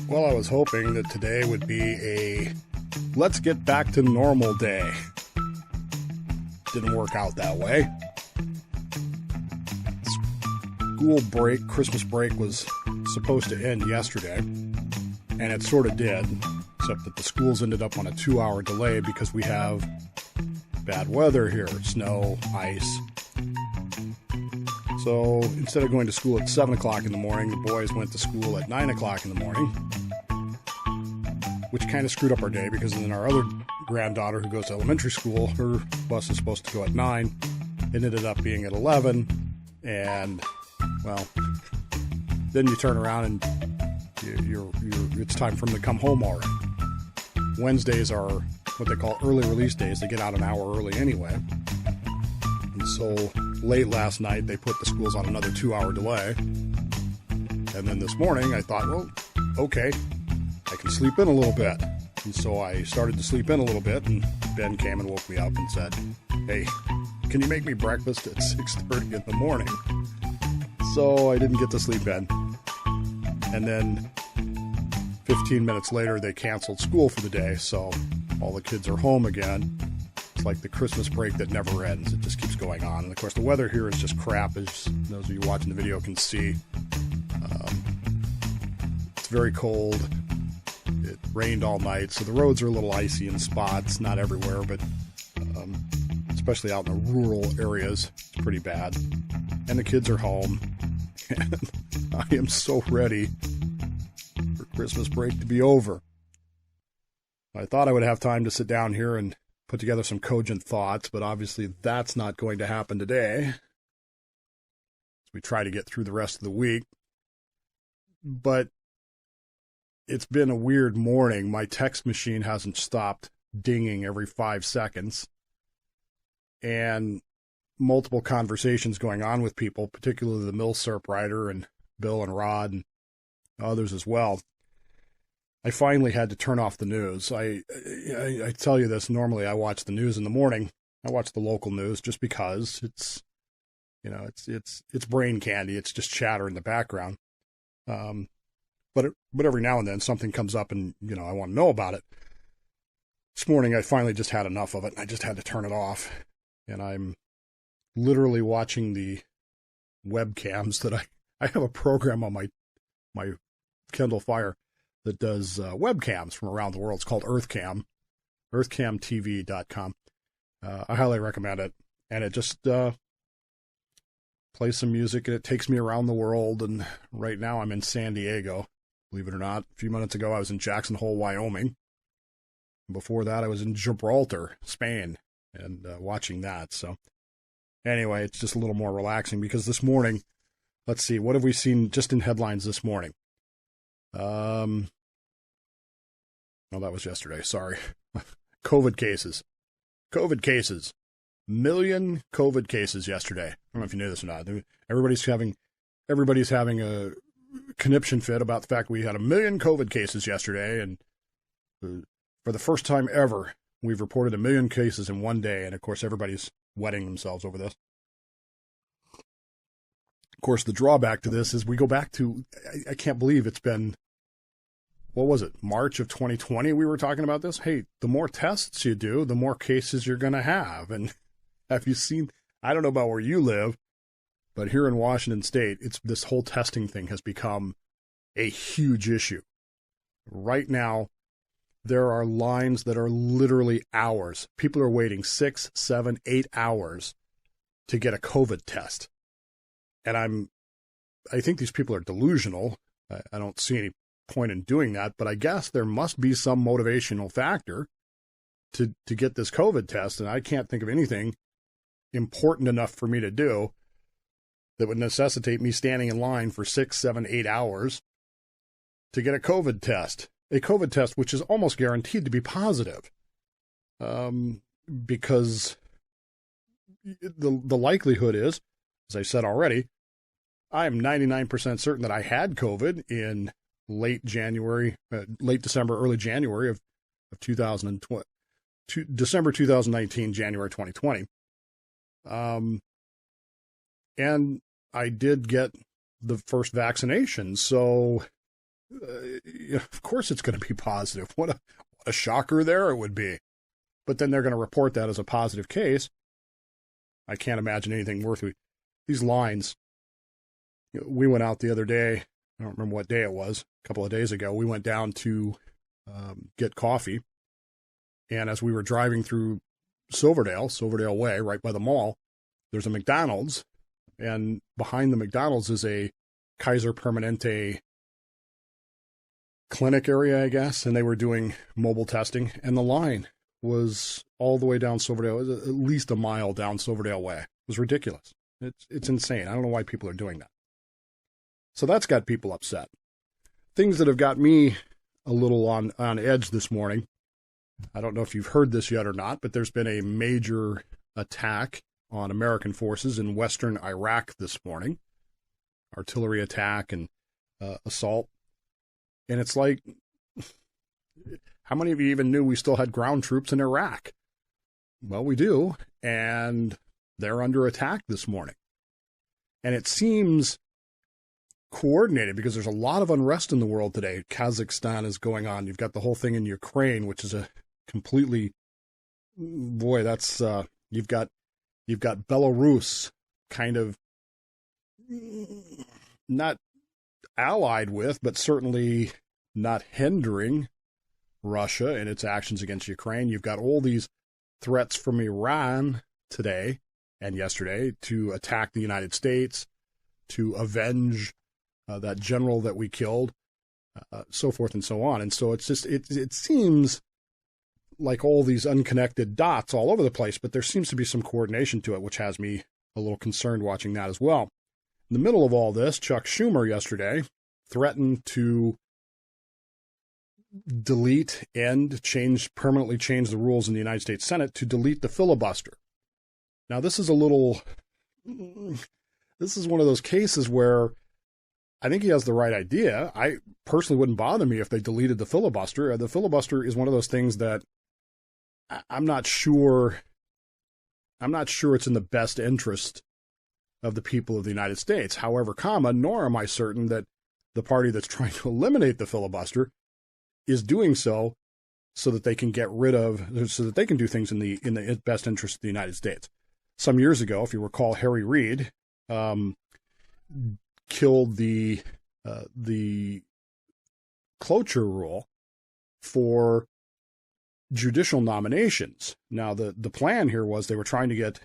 Well, I was hoping that today would be a let's get back to normal day. Didn't work out that way. School break, Christmas break was supposed to end yesterday, and it sort of did, except that the schools ended up on a 2-hour delay because we have bad weather here, snow, ice. So instead of going to school at 7 o'clock in the morning, the boys went to school at 9 o'clock in the morning, which kind of screwed up our day because then our other granddaughter who goes to elementary school, her bus is supposed to go at 9. It ended up being at 11, and, well, then you turn around and it's time for them to come home already. Wednesdays are what they call early release days. They get out an hour early anyway. And so late last night, they put the schools on another 2-hour delay. And then this morning, I thought, well, okay, I can sleep in a little bit. And so I started to sleep in a little bit, and Ben came and woke me up and said, hey, can you make me breakfast at 6:30 in the morning? So I didn't get to sleep in. And then 15 minutes later, they canceled school for the day, so all the kids are home again. It's like the Christmas break that never ends. It just keeps going on. And, of course, the weather here is just crap, as those of you watching the video can see. It's very cold. It rained all night, so the roads are a little icy in spots. Not everywhere, but especially out in the rural areas, it's pretty bad. And the kids are home. And I am so ready for Christmas break to be over. I thought I would have time to sit down here and put together some cogent thoughts, but obviously that's not going to happen today as we try to get through the rest of the week. But it's been a weird morning. My text machine hasn't stopped dinging every 5 seconds. And multiple conversations going on with people, particularly the Milsurp writer and Bill and Rod and others as well. I finally had to turn off the news. I tell you this, normally I watch the news in the morning. I watch the local news just because it's brain candy. It's just chatter in the background. But every now and then something comes up and, I want to know about it. This morning I finally just had enough of it, and I just had to turn it off. And I'm literally watching the webcams that I have a program on my Kindle Fire that does webcams from around the world. It's called EarthCam, earthcamtv.com. I highly recommend it. And it just plays some music, and it takes me around the world. And right now I'm in San Diego, believe it or not. A few minutes ago I was in Jackson Hole, Wyoming. Before that I was in Gibraltar, Spain, and watching that. So anyway, it's just a little more relaxing because this morning, let's see, what have we seen just in headlines this morning? No, that was yesterday. Sorry. COVID cases. Million COVID cases yesterday. I don't know if you knew this or not. Everybody's having a conniption fit about the fact we had 1 million COVID cases yesterday, and for the first time ever, we've reported 1 million cases in one day, and of course everybody's wetting themselves over this. Of course, the drawback to this is we go back to, I can't believe it's been, what was it, March of 2020 we were talking about this? Hey, the more tests you do, the more cases you're going to have. And have you seen, I don't know about where you live, but here in Washington State, this whole testing thing has become a huge issue. Right now, there are lines that are literally hours. People are waiting 6, 7, 8 hours to get a COVID test. And I think these people are delusional. I don't see any point in doing that, but I guess there must be some motivational factor to get this COVID test, and I can't think of anything important enough for me to do that would necessitate me standing in line for 6, 7, 8 hours to get a COVID test. A COVID test which is almost guaranteed to be positive, because the likelihood is, as I said already, I am 99% certain that I had COVID in late December, early January of of 2020, December 2019, January 2020. And I did get the first vaccination. So, of course it's going to be positive. What a shocker there it would be. But then they're going to report that as a positive case. I can't imagine anything worth it. These lines, we went out the other day. I don't remember what day it was. A couple of days ago, we went down to get coffee. And as we were driving through Silverdale Way, right by the mall, there's a McDonald's. And behind the McDonald's is a Kaiser Permanente clinic area, I guess. And they were doing mobile testing. And the line was all the way down Silverdale. It was at least a mile down Silverdale Way. It was ridiculous. It's insane. I don't know why people are doing that. So that's got people upset. Things that have got me a little on edge this morning. I don't know if you've heard this yet or not, but there's been a major attack on American forces in western Iraq this morning. Artillery attack and assault. And it's like, how many of you even knew we still had ground troops in Iraq? Well, we do, and they're under attack this morning. And it seems coordinated because there's a lot of unrest in the world today. Kazakhstan is going on. You've got the whole thing in Ukraine, which is a completely, boy, that's, you've got Belarus kind of not allied with, but certainly not hindering Russia in its actions against Ukraine. You've got all these threats from Iran today and yesterday to attack the United States, to avenge that general that we killed, so forth and so on. And so it's just, it seems like all these unconnected dots all over the place, but there seems to be some coordination to it, which has me a little concerned watching that as well. In the middle of all this, Chuck Schumer yesterday threatened to delete and permanently change the rules in the United States Senate to delete the filibuster. Now, this is one of those cases where I think he has the right idea. I personally wouldn't bother me if they deleted the filibuster. The filibuster is one of those things that I'm not sure it's in the best interest of the people of the United States. However, nor am I certain that the party that's trying to eliminate the filibuster is doing so that they can so that they can do things in the best interest of the United States. Some years ago, if you recall, Harry Reid killed the cloture rule for judicial nominations. Now, the plan here was they were trying to get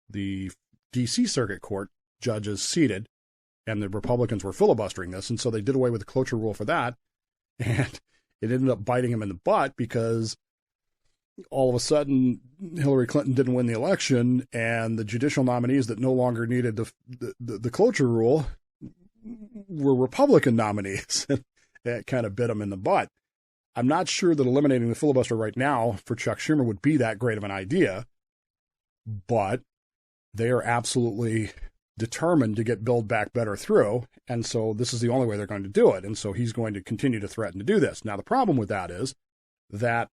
the D.C. Circuit Court judges seated, and the Republicans were filibustering this, and so they did away with the cloture rule for that, and it ended up biting him in the butt because all of a sudden Hillary Clinton didn't win the election, and the judicial nominees that no longer needed the cloture rule were Republican nominees. It kind of bit them in the butt. I'm not sure that eliminating the filibuster right now for Chuck Schumer would be that great of an idea, but they are absolutely determined to get Build Back Better through, and so this is the only way they're going to do it, and so he's going to continue to threaten to do this. Now, the problem with that is that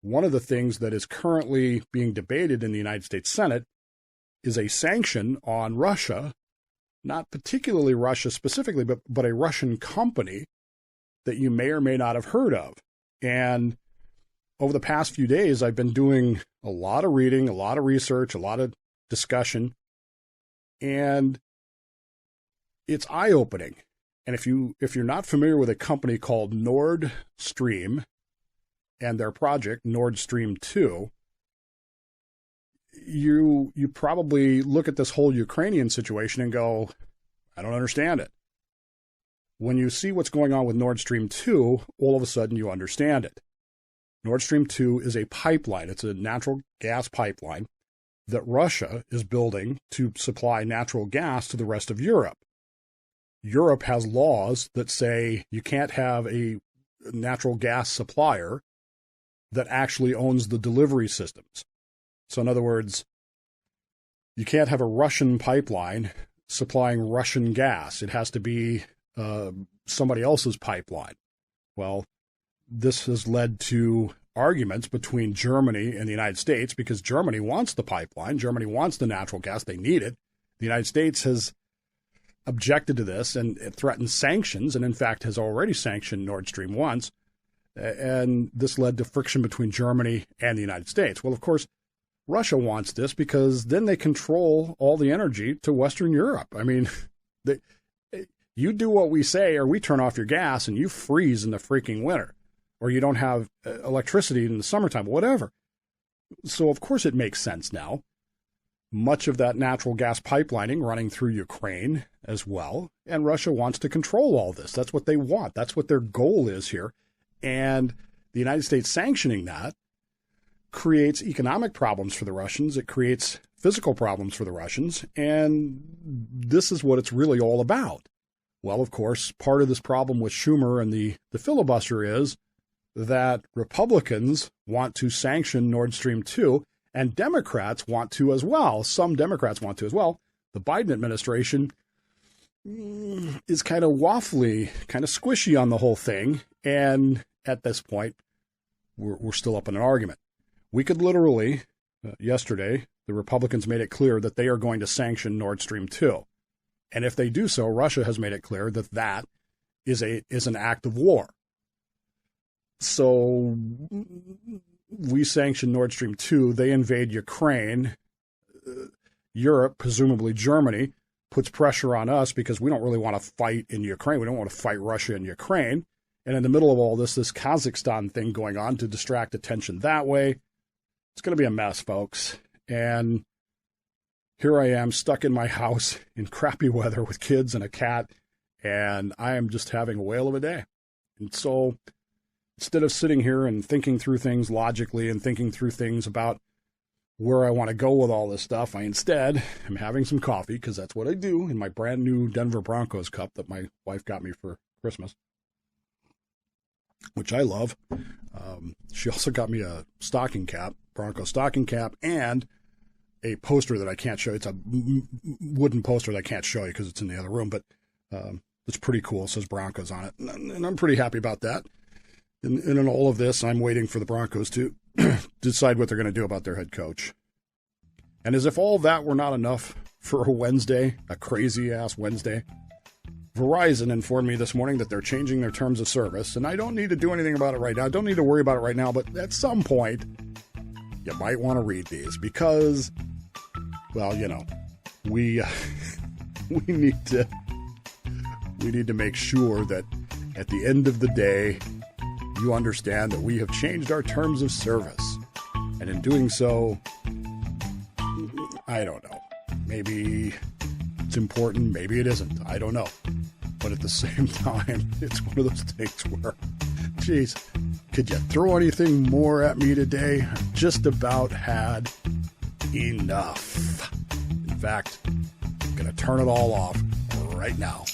one of the things that is currently being debated in the United States Senate is a sanction on Russia, not particularly Russia specifically, but a Russian company that you may or may not have heard of. And over the past few days, I've been doing a lot of reading, a lot of research, a lot of discussion, and it's eye-opening. And if you're not familiar with a company called Nord Stream and their project Nord Stream 2, you probably look at this whole Ukrainian situation and go, I don't understand it. When you see what's going on with Nord Stream 2, all of a sudden you understand it. Nord Stream 2 is a pipeline. It's a natural gas pipeline that Russia is building to supply natural gas to the rest of Europe. Europe has laws that say you can't have a natural gas supplier that actually owns the delivery systems. So in other words, you can't have a Russian pipeline supplying Russian gas. It has to be somebody else's pipeline. Well, this has led to arguments between Germany and the United States because Germany wants the pipeline. Germany wants the natural gas. They need it. The United States has objected to this and it threatens sanctions, and in fact has already sanctioned Nord Stream once. And this led to friction between Germany and the United States. Well, of course, Russia wants this because then they control all the energy to Western Europe. I mean, you do what we say or we turn off your gas and you freeze in the freaking winter, or you don't have electricity in the summertime, whatever. So, of course, it makes sense now. Much of that natural gas pipelining running through Ukraine as well, and Russia wants to control all this. That's what they want. That's what their goal is here. And the United States sanctioning that creates economic problems for the Russians. It creates physical problems for the Russians. And this is what it's really all about. Well, of course, part of this problem with Schumer and the filibuster is that Republicans want to sanction Nord Stream 2, and Democrats want to as well. Some Democrats want to as well. The Biden administration is kind of waffly, kind of squishy on the whole thing. And at this point, we're still up in an argument. We could literally, yesterday, the Republicans made it clear that they are going to sanction Nord Stream 2. And if they do so, Russia has made it clear that that is an act of war. So we sanction Nord Stream 2. They invade Ukraine. Europe, presumably Germany, puts pressure on us because we don't really want to fight in Ukraine. We don't want to fight Russia in Ukraine. And in the middle of all this Kazakhstan thing going on to distract attention that way. It's going to be a mess, folks. And here I am stuck in my house in crappy weather with kids and a cat, and I am just having a whale of a day. And so instead of sitting here and thinking through things logically and thinking through things about where I want to go with all this stuff, I instead am having some coffee, because that's what I do, in my brand new Denver Broncos cup that my wife got me for Christmas, which I love. She also got me a stocking cap, Bronco stocking cap, and a poster that I can't show you. It's a wooden poster that I can't show you because it's in the other room, but it's pretty cool. It says Broncos on it, and I'm pretty happy about that. And in all of this, I'm waiting for the Broncos to decide what they're going to do about their head coach. And as if all that were not enough for a Wednesday, a crazy-ass Wednesday, Verizon informed me this morning that they're changing their terms of service, and I don't need to do anything about it right now. I don't need to worry about it right now, but at some point, you might want to read these because, well, you know, we need to make sure that at the end of the day, you understand that we have changed our terms of service. And in doing so, I don't know. Maybe it's important, maybe it isn't. I don't know. But at the same time, it's one of those things where, geez, could you throw anything more at me today? I've just about had enough. In fact, I'm going to turn it all off right now.